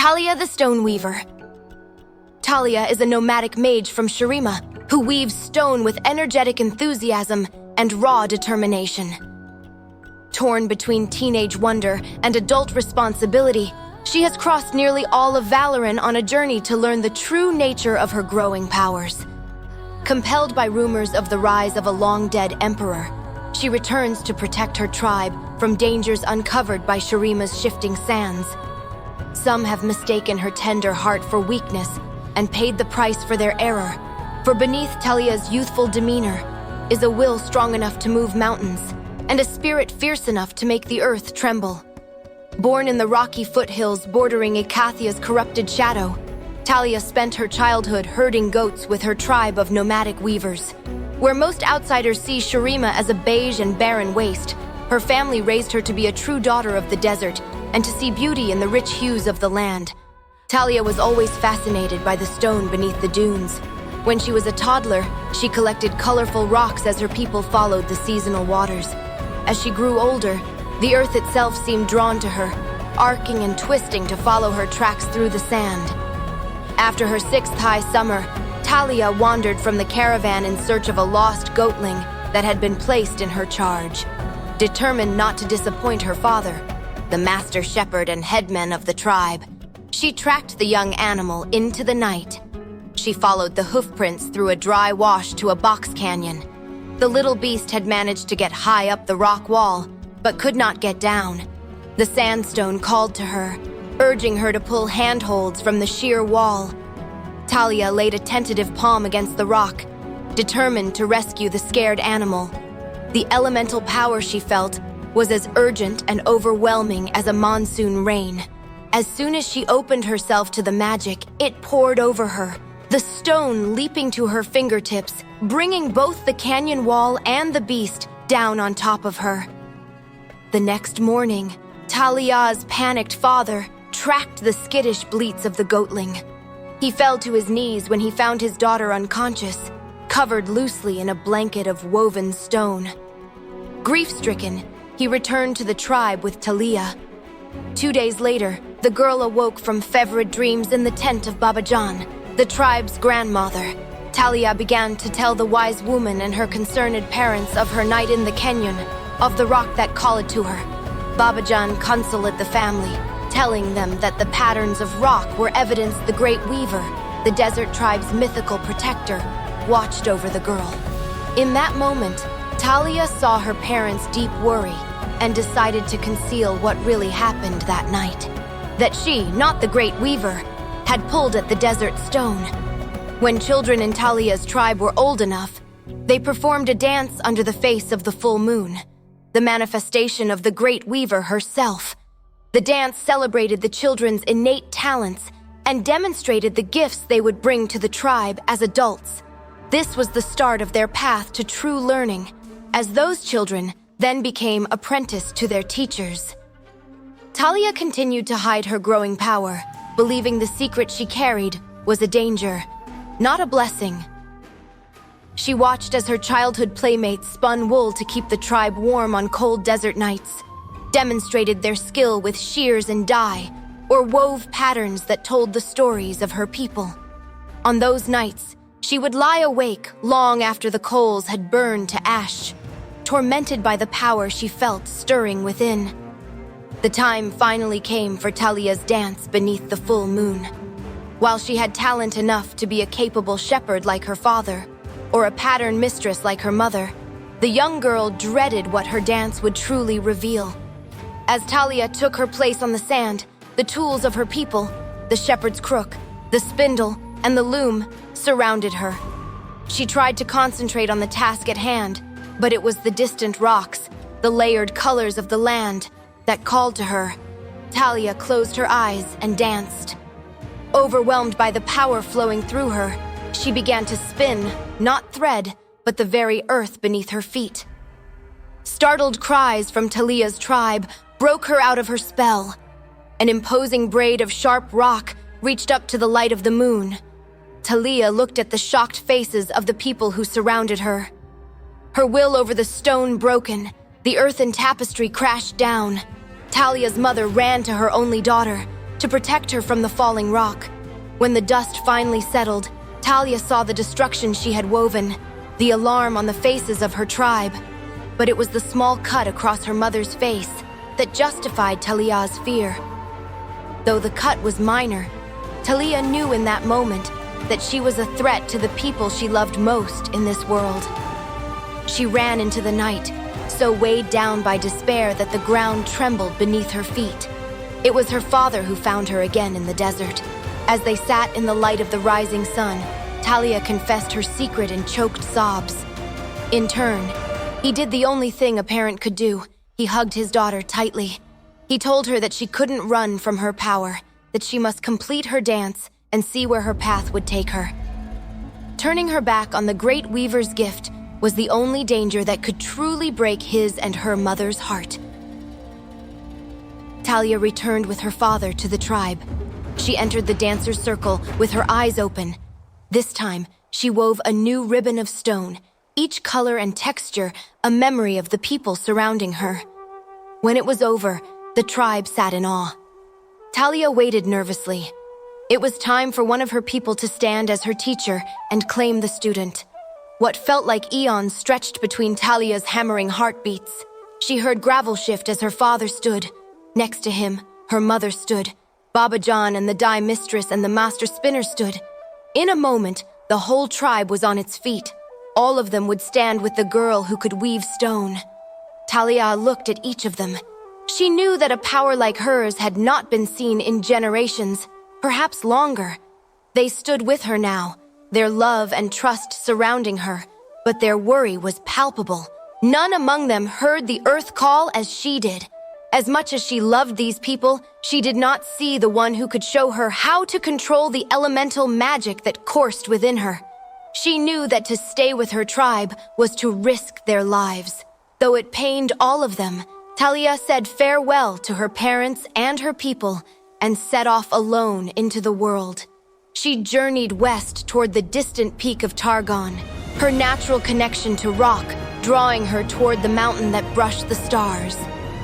Taliyah the Stone Weaver. Taliyah is a nomadic mage from Shurima who weaves stone with energetic enthusiasm and raw determination. Torn between teenage wonder and adult responsibility, she has crossed nearly all of Valoran on a journey to learn the true nature of her growing powers. Compelled by rumors of the rise of a long-dead emperor, she returns to protect her tribe from dangers uncovered by Shurima's shifting sands. Some have mistaken her tender heart for weakness and paid the price for their error, for beneath Taliyah's youthful demeanor is a will strong enough to move mountains and a spirit fierce enough to make the earth tremble. Born in the rocky foothills bordering Icathia's corrupted shadow, Taliyah spent her childhood herding goats with her tribe of nomadic weavers. Where most outsiders see Shurima as a beige and barren waste, her family raised her to be a true daughter of the desert and to see beauty in the rich hues of the land. Taliyah was always fascinated by the stone beneath the dunes. When she was a toddler, she collected colorful rocks as her people followed the seasonal waters. As she grew older, the earth itself seemed drawn to her, arcing and twisting to follow her tracks through the sand. After her sixth high summer, Taliyah wandered from the caravan in search of a lost goatling that had been placed in her charge. Determined not to disappoint her father, the master shepherd and headman of the tribe, she tracked the young animal into the night. She followed the hoofprints through a dry wash to a box canyon. The little beast had managed to get high up the rock wall, but could not get down. The sandstone called to her, urging her to pull handholds from the sheer wall. Taliyah laid a tentative palm against the rock, determined to rescue the scared animal. The elemental power she felt was as urgent and overwhelming as a monsoon rain. As soon as she opened herself to the magic, it poured over her, the stone leaping to her fingertips, bringing both the canyon wall and the beast down on top of her. The next morning, Taliyah's panicked father tracked the skittish bleats of the goatling. He fell to his knees when he found his daughter unconscious, covered loosely in a blanket of woven stone. Grief-stricken, he returned to the tribe with Taliyah. 2 days later, the girl awoke from fevered dreams in the tent of Babajan, the tribe's grandmother. Taliyah began to tell the wise woman and her concerned parents of her night in the canyon, of the rock that called to her. Babajan consoled the family, telling them that the patterns of rock were evidence the great weaver, the desert tribe's mythical protector, watched over the girl. In that moment, Taliyah saw her parents' deep worry and decided to conceal what really happened that night. That she, not the great weaver, had pulled at the desert stone. When children in Taliyah's tribe were old enough, they performed a dance under the face of the full moon, the manifestation of the great weaver herself. The dance celebrated the children's innate talents and demonstrated the gifts they would bring to the tribe as adults. This was the start of their path to true learning, as those children then became apprenticed to their teachers. Taliyah continued to hide her growing power, believing the secret she carried was a danger, not a blessing. She watched as her childhood playmates spun wool to keep the tribe warm on cold desert nights, demonstrated their skill with shears and dye, or wove patterns that told the stories of her people. On those nights, she would lie awake long after the coals had burned to ash, tormented by the power she felt stirring within. The time finally came for Taliyah's dance beneath the full moon. While she had talent enough to be a capable shepherd like her father, or a pattern mistress like her mother, the young girl dreaded what her dance would truly reveal. As Taliyah took her place on the sand, the tools of her people, the shepherd's crook, the spindle, and the loom, surrounded her. She tried to concentrate on the task at hand, but it was the distant rocks, the layered colors of the land, that called to her. Taliyah closed her eyes and danced. Overwhelmed by the power flowing through her, she began to spin, not thread, but the very earth beneath her feet. Startled cries from Taliyah's tribe broke her out of her spell. An imposing braid of sharp rock reached up to the light of the moon. Taliyah looked at the shocked faces of the people who surrounded her. Her will over the stone broken, the earthen tapestry crashed down. Taliyah's mother ran to her only daughter, to protect her from the falling rock. When the dust finally settled, Taliyah saw the destruction she had woven, the alarm on the faces of her tribe. But it was the small cut across her mother's face that justified Taliyah's fear. Though the cut was minor, Taliyah knew in that moment that she was a threat to the people she loved most in this world. She ran into the night, so weighed down by despair that the ground trembled beneath her feet. It was her father who found her again in the desert. As they sat in the light of the rising sun, Taliyah confessed her secret in choked sobs. In turn, he did the only thing a parent could do. He hugged his daughter tightly. He told her that she couldn't run from her power, that she must complete her dance and see where her path would take her. Turning her back on the great weaver's gift was the only danger that could truly break his and her mother's heart. Taliyah returned with her father to the tribe. She entered the dancer's circle with her eyes open. This time, she wove a new ribbon of stone, each color and texture a memory of the people surrounding her. When it was over, the tribe sat in awe. Taliyah waited nervously. It was time for one of her people to stand as her teacher and claim the student. What felt like eons stretched between Taliyah's hammering heartbeats. She heard gravel shift as her father stood. Next to him, her mother stood. Baba John and the dye mistress and the master spinner stood. In a moment, the whole tribe was on its feet. All of them would stand with the girl who could weave stone. Taliyah looked at each of them. She knew that a power like hers had not been seen in generations, perhaps longer. They stood with her now, their love and trust surrounding her, but their worry was palpable. None among them heard the earth call as she did. As much as she loved these people, she did not see the one who could show her how to control the elemental magic that coursed within her. She knew that to stay with her tribe was to risk their lives. Though it pained all of them, Taliyah said farewell to her parents and her people and set off alone into the world. She journeyed west toward the distant peak of Targon, her natural connection to rock drawing her toward the mountain that brushed the stars.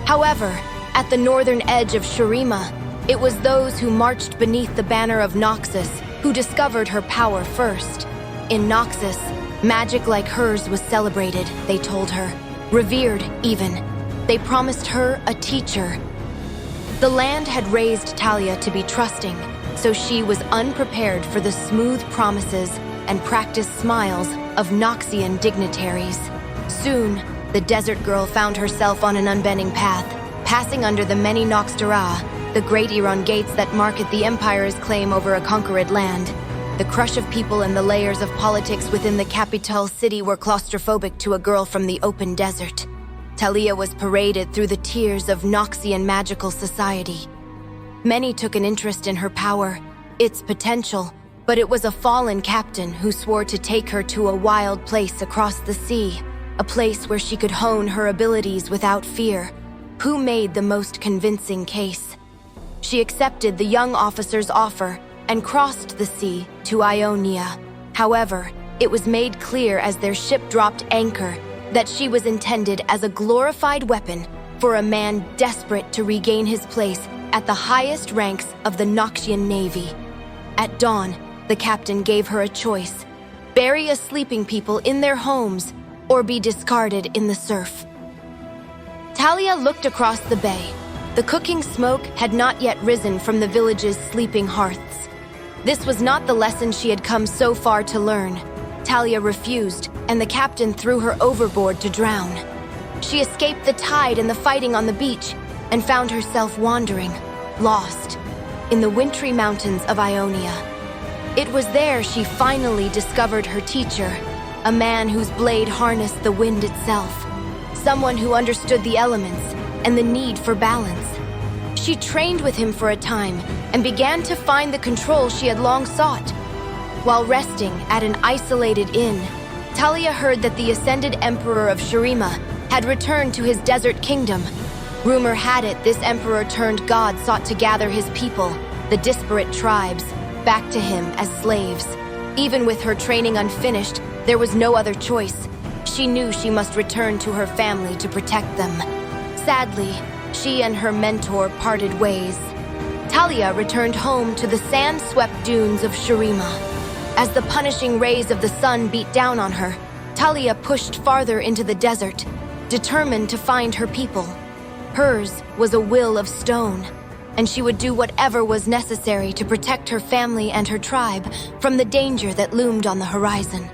However, at the northern edge of Shurima, it was those who marched beneath the banner of Noxus who discovered her power first. In Noxus, magic like hers was celebrated, they told her, revered even. They promised her a teacher. The land had raised Taliyah to be trusting, so she was unprepared for the smooth promises and practiced smiles of Noxian dignitaries. Soon, the desert girl found herself on an unbending path, passing under the many Noxtara, the great Iran gates that market the Empire's claim over a conquered land. The crush of people and the layers of politics within the capital city were claustrophobic to a girl from the open desert. Taliyah was paraded through the tiers of Noxian magical society. Many took an interest in her power, its potential, but it was a fallen captain who swore to take her to a wild place across the sea, a place where she could hone her abilities without fear. Who made the most convincing case? She accepted the young officer's offer and crossed the sea to Ionia. However, it was made clear as their ship dropped anchor that she was intended as a glorified weapon for a man desperate to regain his place at the highest ranks of the Noxian Navy. At dawn, the captain gave her a choice: bury a sleeping people in their homes or be discarded in the surf. Taliyah looked across the bay. The cooking smoke had not yet risen from the village's sleeping hearths. This was not the lesson she had come so far to learn. Taliyah refused, and the captain threw her overboard to drown. She escaped the tide and the fighting on the beach and found herself wandering, lost, in the wintry mountains of Ionia. It was there she finally discovered her teacher, a man whose blade harnessed the wind itself, someone who understood the elements and the need for balance. She trained with him for a time and began to find the control she had long sought. While resting at an isolated inn, Taliyah heard that the ascended emperor of Shurima had returned to his desert kingdom. Rumor had it this emperor-turned-god sought to gather his people, the disparate tribes, back to him as slaves. Even with her training unfinished, there was no other choice. She knew she must return to her family to protect them. Sadly, she and her mentor parted ways. Taliyah returned home to the sand-swept dunes of Shurima. As the punishing rays of the sun beat down on her, Taliyah pushed farther into the desert, determined to find her people. Hers was a will of stone, and she would do whatever was necessary to protect her family and her tribe from the danger that loomed on the horizon.